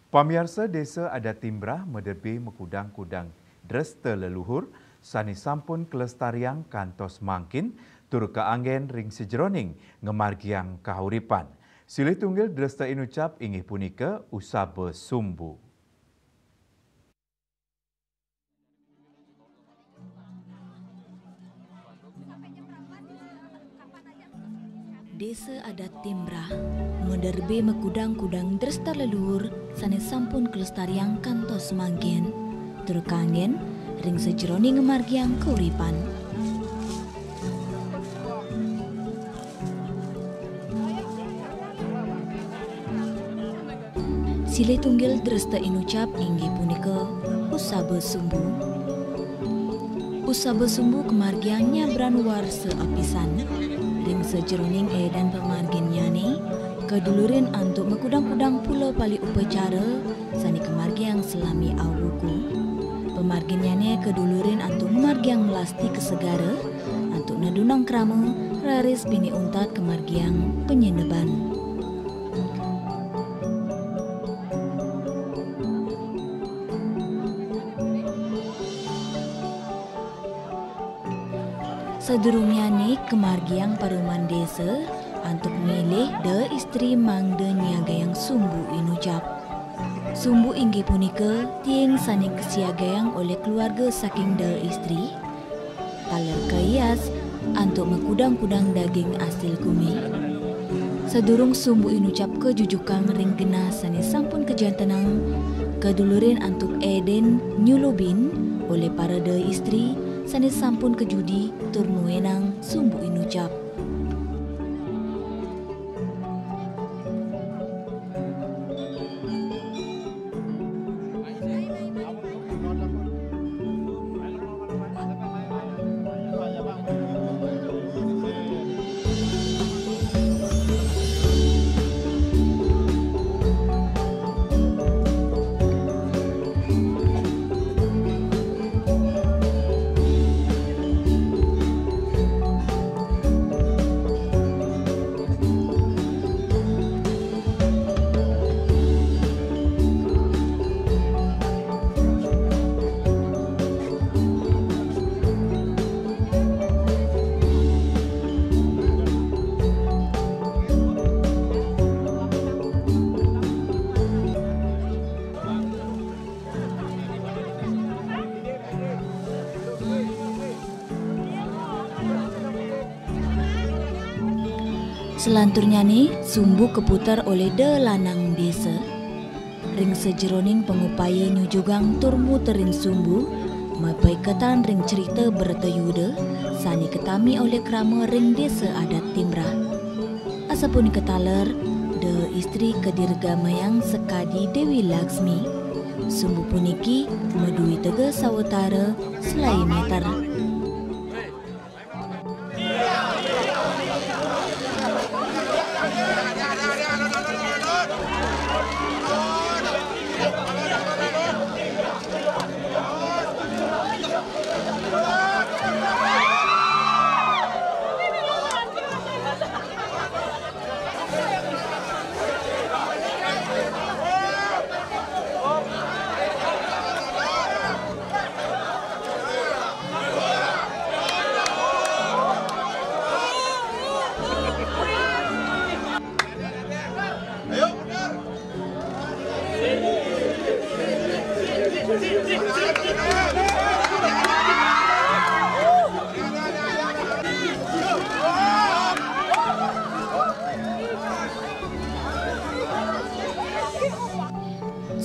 Pamirsa Desa Adat Timbrah mederbi mekudang-kudang dresta leluhur sani sampun kelestarian kantos mangkin turut ke angin ring sejeroning ngemargiang kahuripan. Silih tunggil dresta inucap ingih punika Usabe Sumbu. Desa Adat Timbrah mederbe mekudang-kudang dresta leluhur sane sampun kelestarian kantos mangkin turut kangen ring sejeroning ngemargiang kauripan. Sile tunggil dresta inucap inggih punika Usabe Sumbu. Usabe Sumbu kemargiangnya beranwar seapisan ring sejeroning edan pemarginnya ni kedulurin untuk mekudang-kudang pulau pali upacara sani kemargiang selami awuku. Pemarginnya ni kedulurin untuk memargiang melasti kesegara untuk nadunang krama raris bini untat kemargiang penyeneban. Sedurungnya ni kemargiang paruman desa untuk milih de istri mangde niaga yang sumbu inucap. Sumbu inggih punika tieng saning kesiagayang oleh keluarga saking de istri. Taler kayas untuk mekudang-kudang daging asil kumi. Sedurung sumbu inucap kejujukan ring gena sani sampun kejantanang kedulurin untuk eden nyulubin oleh para de istri sani sampun kejudi turnuenang sumbu inucap. Selanturnya ni sumbu keputar oleh de lanang desa. Ring sejeroning pengupaya nyujugang tur muterin sumbu mapai ketan ring cerita bertayuda sani ketami oleh krama ring desa adat Timbrah. Asapun ketaler de istri kedirga mayang sekadi Dewi Laksmi. Sumbu puniki medui tega sawatara selai meter.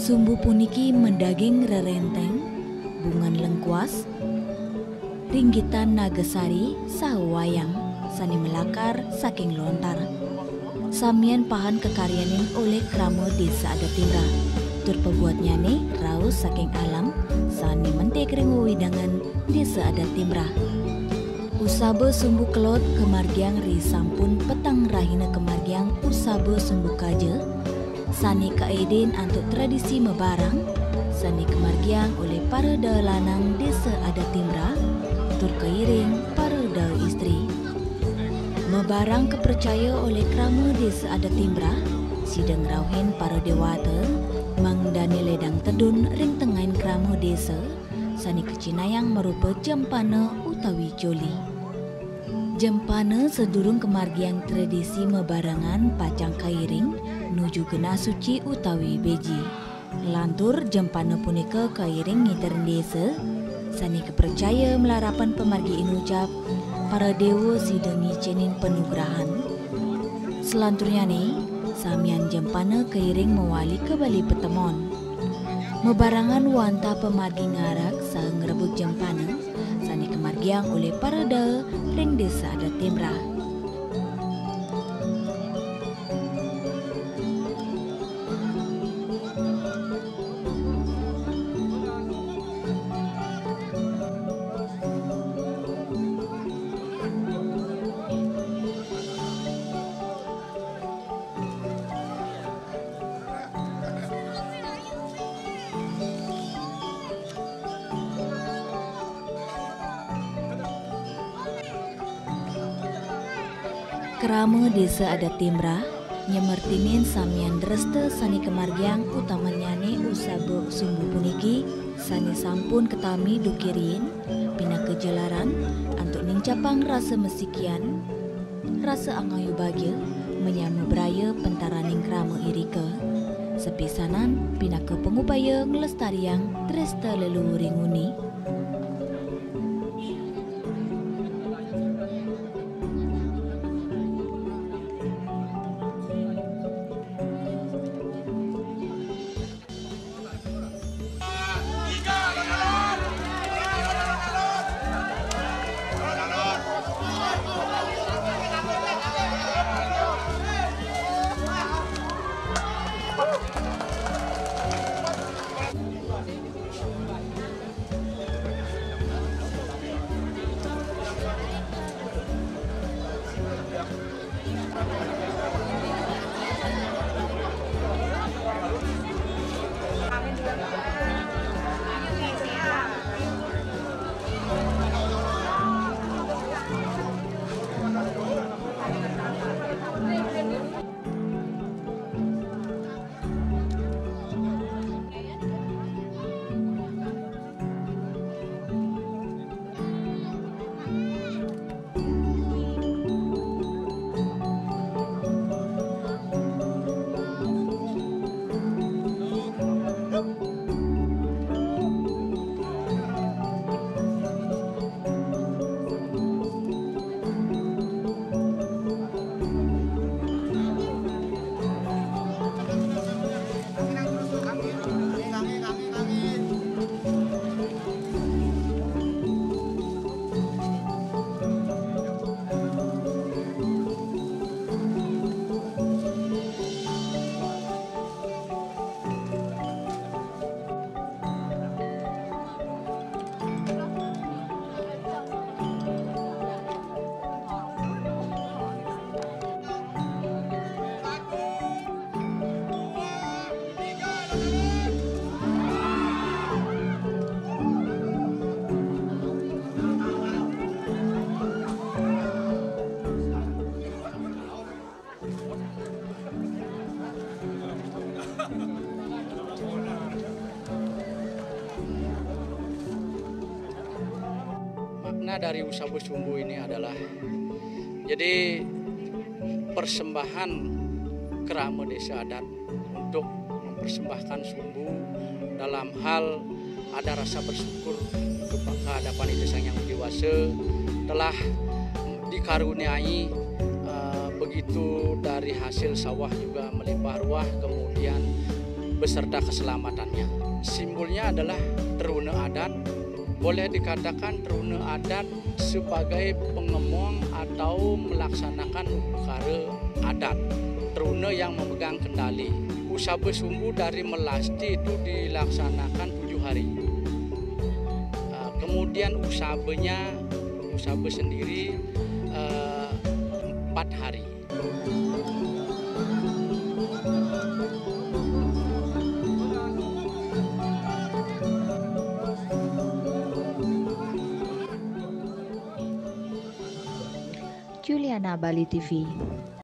Sumbu puniki mendaging rerenteng, bungan lengkuas, ringgitan nagasari, sahwayang, sani melakar saking lontar. Samian pahan kekaryanin oleh kramo desa adat Timbrah. Tur pebuatnya ni raus saking alam, sani mentek ring widangan desa adat Timbrah. Usabe sumbu kelot kemargiang ri sampun petang rahina kemargiang usabe sumbu kaje. Sani kaeden untuk tradisi mebarang, sani kemargiang oleh para dalanang desa adat Timbrah, tur keiring para da istri. Mebarang kepercaya oleh krama desa adat Timbrah, sidang rauhin para dewata, Mang Dani Ledang Tedun ring tengain kramo desa sani kecinayang merupa jempana utawi joli. Jempana sedurung kemargian tradisi mebarengan pacang kairing nuju gena suci utawi beji. Lantur jempana punika kairing ngiterin desa sani kepercaya melarapan pemargi inucap para dewa sidengi cenin penugrahan. Selanturnya nih, samian jempana kairing mewali ke Bali Petemon. Mebarangan wanta pemargi ngarak sang ngerebut jempana sani kemargiang oleh para da ring desa adat Timrah. Kerama desa adat Timrah nyemertinin samian dreste sani kemargiang utamanya ne usabe sumbu puniki sani sampun ketami dukirin pina kejalaran antuk nincapang rasa mesikian rasa angayu bagil menyamu beraya pentaraning kerama irika sepisanan pina ke pengupaya ngelestariang dreste leluhuring uni. Makna dari usabe sumbu ini adalah jadi persembahan kerama desa adat untuk mempersembahkan sumbu dalam hal ada rasa bersyukur kehadapan itu sang yang dewasa telah dikaruniai begitu dari hasil sawah juga melimpah ruah kemudian beserta keselamatannya. Simbolnya adalah teruna adat. Boleh dikatakan teruna adat sebagai pengemong atau melaksanakan ukara adat. Teruna yang memegang kendali. Usabe sumbu dari melasti itu dilaksanakan 7 hari. Kemudian usabe sendiri 4 hari. Juliana, Bali TV.